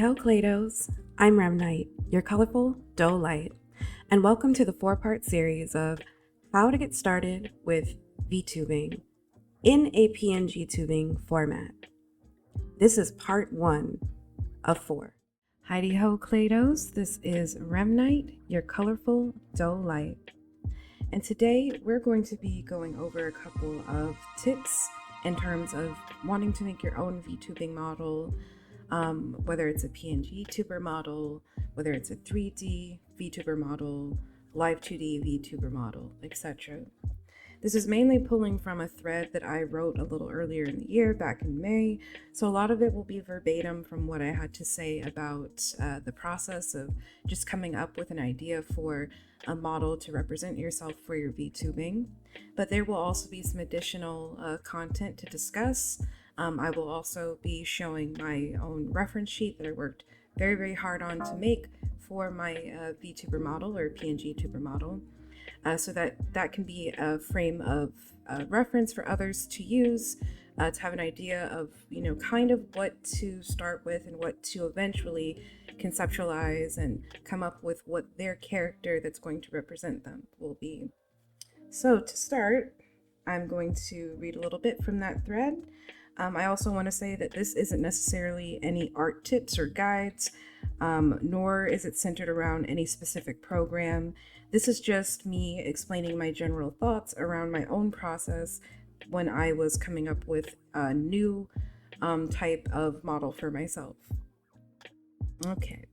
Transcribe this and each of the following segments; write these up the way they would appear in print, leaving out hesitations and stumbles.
Hi-de-hooo, claydoughs. I'm Remnite, your colorful dough light, and welcome to the 4-part series of how to get started with VTubing in a PNGTubing format. This is part 1 of 4. Hi-de-hooo, claydoughs. This is Remnite, your colorful dough light, and today we're going to be going over a couple of tips in terms of wanting to make your own VTubing model. Whether it's a PNGTuber model, whether it's a 3D VTuber model, live 2D VTuber model, etc. This is mainly pulling from a thread that I wrote a little earlier in the year, back in May, so a lot of it will be verbatim from what I had to say about the process of just coming up with an idea for a model to represent yourself for your VTubing. But there will also be some additional content to discuss. I will also be showing my own reference sheet that I worked very, very hard on to make for my VTuber model or PNGTuber model, so that can be a frame of reference for others to use, to have an idea of, kind of what to start with and what to eventually conceptualize and come up with what their character that's going to represent them will be. So to start, I'm going to read a little bit from that thread. I also want to say that this isn't necessarily any art tips or guides, nor is it centered around any specific program. This is just me explaining my general thoughts around my own process when I was coming up with a new type of model for myself. Okay,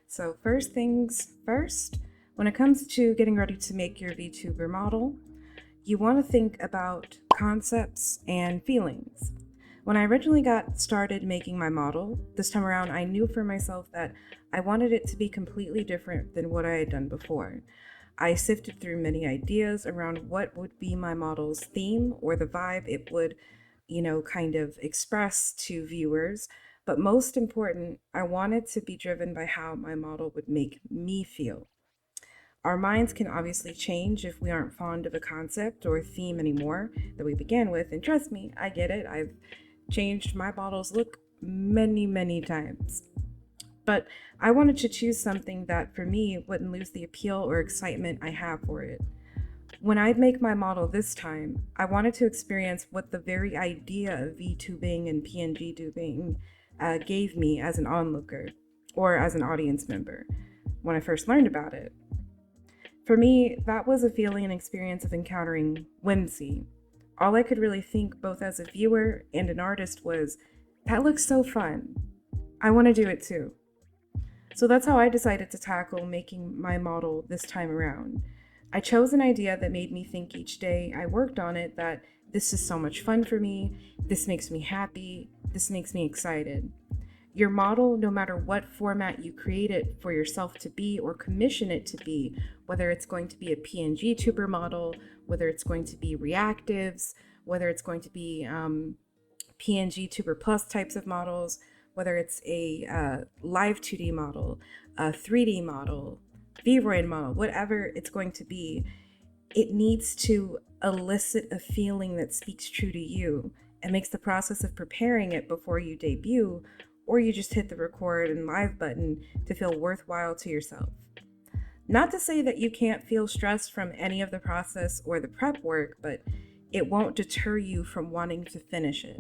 so first things first, when it comes to getting ready to make your VTuber model, you want to think about concepts and feelings. When I originally got started making my model, this time around I knew for myself that I wanted it to be completely different than what I had done before. I sifted through many ideas around what would be my model's theme or the vibe it would, kind of express to viewers. But most important, I wanted to be driven by how my model would make me feel. Our minds can obviously change if we aren't fond of a concept or a theme anymore that we began with. And trust me, I get it. I've changed my model's look many, many times. But I wanted to choose something that for me wouldn't lose the appeal or excitement I have for it. When I make my model this time, I wanted to experience what the very idea of VTubing and PNGTubing gave me as an onlooker or as an audience member when I first learned about it. For me, that was a feeling and experience of encountering whimsy. All I could really think, both as a viewer and an artist, was, that looks so fun. I want to do it too. So that's how I decided to tackle making my model this time around. I chose an idea that made me think each day I worked on it that this is so much fun for me, this makes me happy, this makes me excited. Your model, no matter what format you create it for yourself to be or commission it to be, whether it's going to be a PNGTuber model, whether it's going to be reactives, whether it's going to be PNGTuber plus types of models, whether it's a live 2D model, a 3D model, Vroid model, whatever it's going to be, it needs to elicit a feeling that speaks true to you and makes the process of preparing it before you debut or you just hit the record and live button to feel worthwhile to yourself. Not to say that you can't feel stressed from any of the process or the prep work, but it won't deter you from wanting to finish it.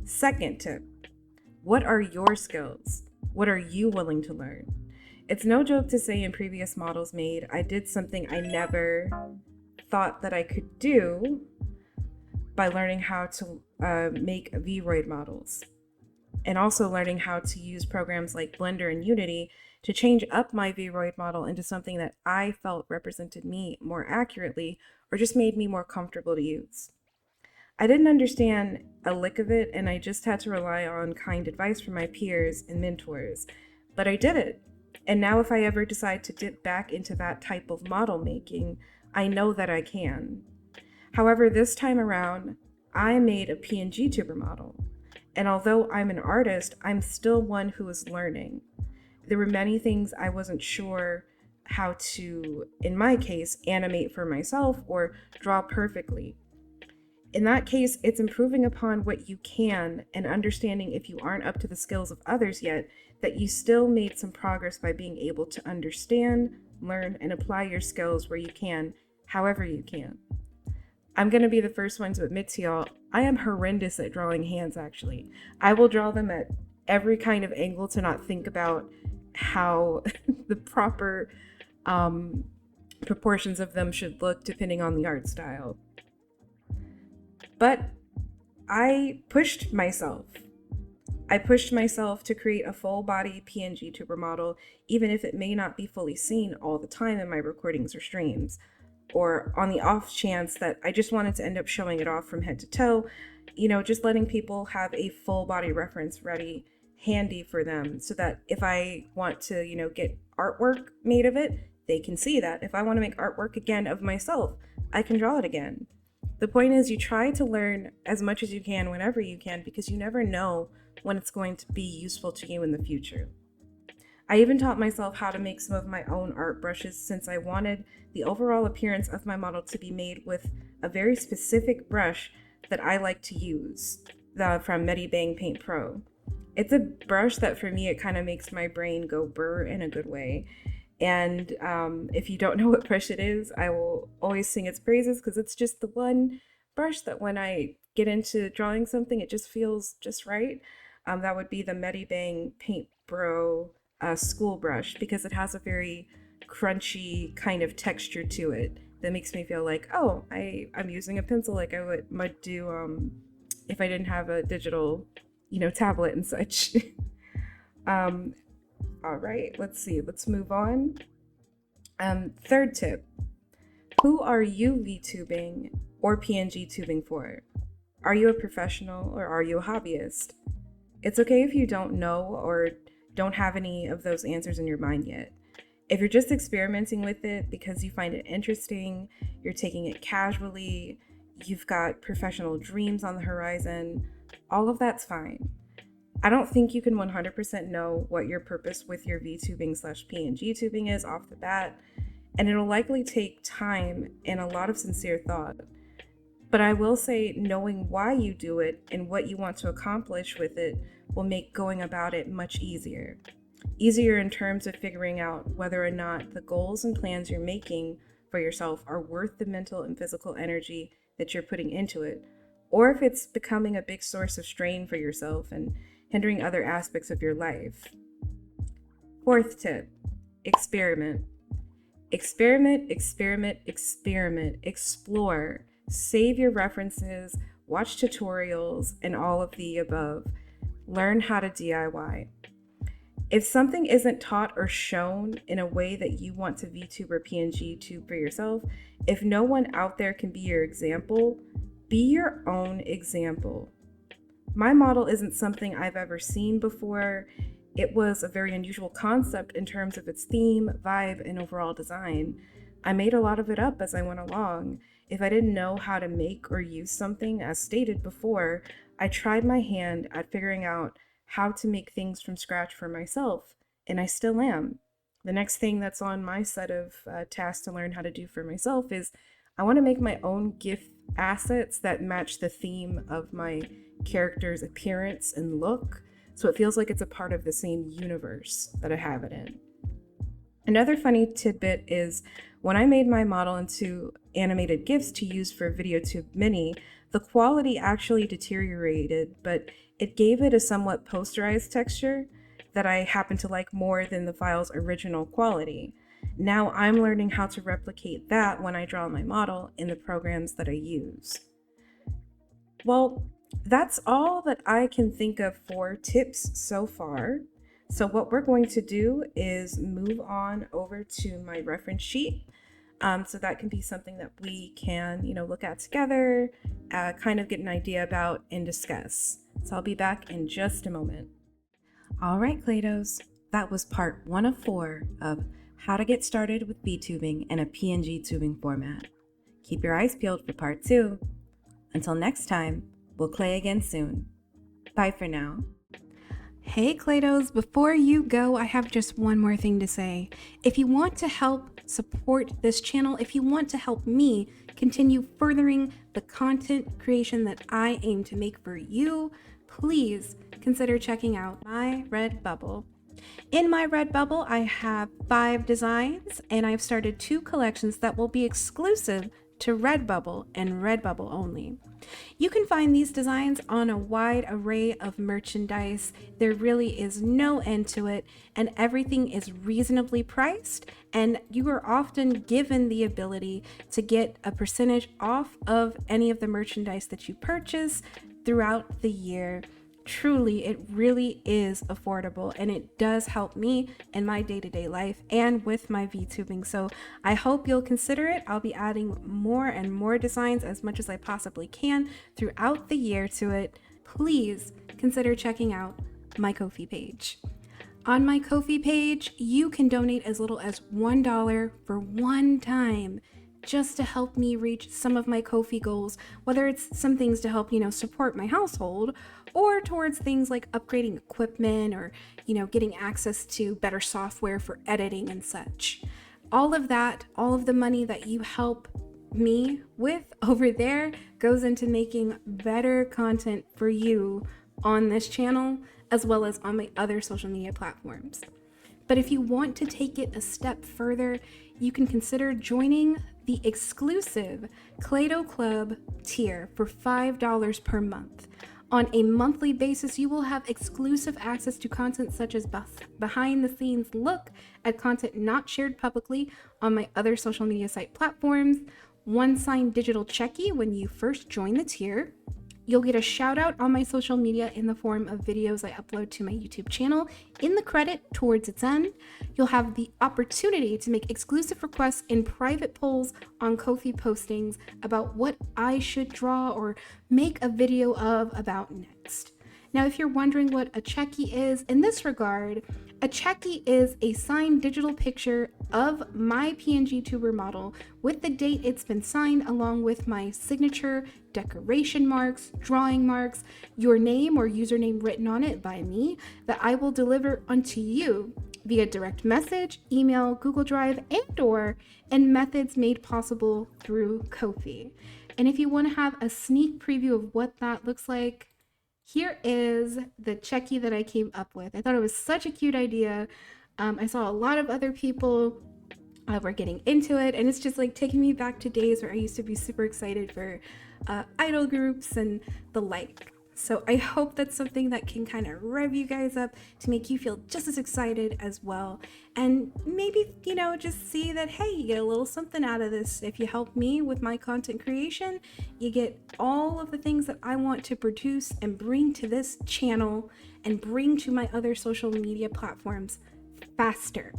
Second tip, what are your skills? What are you willing to learn? It's no joke to say in previous models made, I did something I never thought that I could do by learning how to make Vroid models. And also learning how to use programs like Blender and Unity to change up my Vroid model into something that I felt represented me more accurately or just made me more comfortable to use. I didn't understand a lick of it, and I just had to rely on kind advice from my peers and mentors. But I did it. And now if I ever decide to dip back into that type of model making, I know that I can. However, this time around, I made a PNGTuber model. And although I'm an artist, I'm still one who is learning. There were many things I wasn't sure how to, in my case, animate for myself or draw perfectly. In that case, it's improving upon what you can and understanding if you aren't up to the skills of others yet, that you still made some progress by being able to understand, learn, and apply your skills where you can, however you can. I'm going to be the first one to admit to y'all, I am horrendous at drawing hands, actually. I will draw them at every kind of angle to not think about how the proper proportions of them should look depending on the art style. But I pushed myself. To create a full body PNGTuber model, even if it may not be fully seen all the time in my recordings or streams, or on the off chance that I just wanted to end up showing it off from head to toe, just letting people have a full body reference ready, handy for them, so that if I want to, get artwork made of it, they can see that. If I want to make artwork again of myself, I can draw it again. The point is, you try to learn as much as you can whenever you can, because you never know when it's going to be useful to you in the future. I even taught myself how to make some of my own art brushes, since I wanted the overall appearance of my model to be made with a very specific brush that I like to use, from Medibang Paint Pro. It's a brush that for me, it kind of makes my brain go burr in a good way. And if you don't know what brush it is, I will always sing its praises, because it's just the one brush that when I get into drawing something, it just feels just right. That would be the Medibang Paint Pro school brush, because it has a very crunchy kind of texture to it that makes me feel like, oh, I'm using a pencil like I might do if I didn't have a digital, tablet and such. All right, let's see. Let's move on. Third tip. Who are you VTubing or PNGTubing for? Are you a professional or are you a hobbyist? It's okay if you don't know or don't have any of those answers in your mind yet. If you're just experimenting with it because you find it interesting, you're taking it casually, you've got professional dreams on the horizon, all of that's fine. I don't think you can 100% know what your purpose with your VTubing/PNGTubing is off the bat, and it'll likely take time and a lot of sincere thought. But I will say knowing why you do it and what you want to accomplish with it will make going about it much easier. Easier in terms of figuring out whether or not the goals and plans you're making for yourself are worth the mental and physical energy that you're putting into it, or if it's becoming a big source of strain for yourself and hindering other aspects of your life. Fourth tip, experiment. Experiment, experiment, experiment, explore, save your references, watch tutorials, and all of the above. Learn how to DIY. If something isn't taught or shown in a way that you want to VTube or PNGTube for yourself, if no one out there can be your example, be your own example. My model isn't something I've ever seen before. It was a very unusual concept in terms of its theme, vibe, and overall design. I made a lot of it up as I went along. If I didn't know how to make or use something, as stated before, I tried my hand at figuring out how to make things from scratch for myself, and I still am. The next thing that's on my set of tasks to learn how to do for myself is I want to make my own GIF assets that match the theme of my character's appearance and look, so it feels like it's a part of the same universe that I have it in. Another funny tidbit is when I made my model into animated GIFs to use for VideoTube Mini, the quality actually deteriorated, but it gave it a somewhat posterized texture that I happen to like more than the file's original quality. Now I'm learning how to replicate that when I draw my model in the programs that I use. Well, that's all that I can think of for tips so far. So what we're going to do is move on over to my reference sheet. So that can be something that we can, look at together, kind of get an idea about and discuss. So I'll be back in just a moment. All right, claydoughs, that was part 1 of 4 of how to get started with VTubing in a PNGTubing format. Keep your eyes peeled for part 2. Until next time, we'll clay again soon. Bye for now. Hey claydoughs, before you go, I have just one more thing to say. If you want to help support this channel, if you want to help me continue furthering the content creation that I aim to make for you, please consider checking out my Redbubble. In my Redbubble, I have 5 designs, and I've started 2 collections that will be exclusive to Redbubble and Redbubble only. You can find these designs on a wide array of merchandise. There really is no end to it, and everything is reasonably priced, and you are often given the ability to get a percentage off of any of the merchandise that you purchase throughout the year. Truly, it really is affordable, and it does help me in my day-to-day life and with my VTubing. So I hope you'll consider it. I'll be adding more and more designs as much as I possibly can throughout the year to it. Please consider checking out my Ko-fi page. On my Ko-fi page, you can donate as little as $1 for one time, just to help me reach some of my Ko-fi goals, whether it's some things to help, support my household, or towards things like upgrading equipment or, getting access to better software for editing and such. All of that, all of the money that you help me with over there goes into making better content for you on this channel, as well as on my other social media platforms. But if you want to take it a step further, you can consider joining the exclusive Clay-dough Club tier for $5 per month. On a monthly basis, you will have exclusive access to content such as behind the scenes look at content not shared publicly on my other social media site platforms, one signed digital checkie when you first join the tier. You'll get a shout out on my social media in the form of videos I upload to my YouTube channel in the credit towards its end. You'll have the opportunity to make exclusive requests in private polls on Ko-fi postings about what I should draw or make a video of about next. Now, if you're wondering what a checkie is, in this regard, a checkie is a signed digital picture of my PNGTuber model with the date it's been signed, along with my signature, decoration marks, drawing marks, your name or username written on it by me, that I will deliver unto you via direct message, email, Google Drive, and methods made possible through Ko-fi. And if you want to have a sneak preview of what that looks like, here is the checkie that I came up with. I thought it was such a cute idea. I saw a lot of other people were getting into it, and it's just like taking me back to days where I used to be super excited for idol groups and the like. So I hope that's something that can kind of rev you guys up to make you feel just as excited as well. And maybe, just see that, hey, you get a little something out of this. If you help me with my content creation, you get all of the things that I want to produce and bring to this channel and bring to my other social media platforms faster.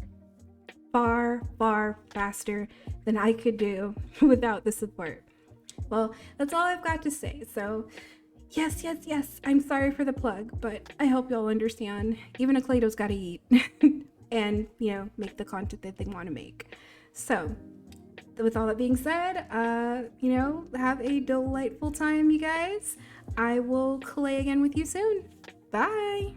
Far, far faster than I could do without the support. Well, that's all I've got to say. So yes, I'm sorry for the plug, but I hope y'all understand. Even a Claydough's gotta eat and, make the content that they want to make. So with all that being said, have a delightful time, you guys. I will clay again with you soon. Bye.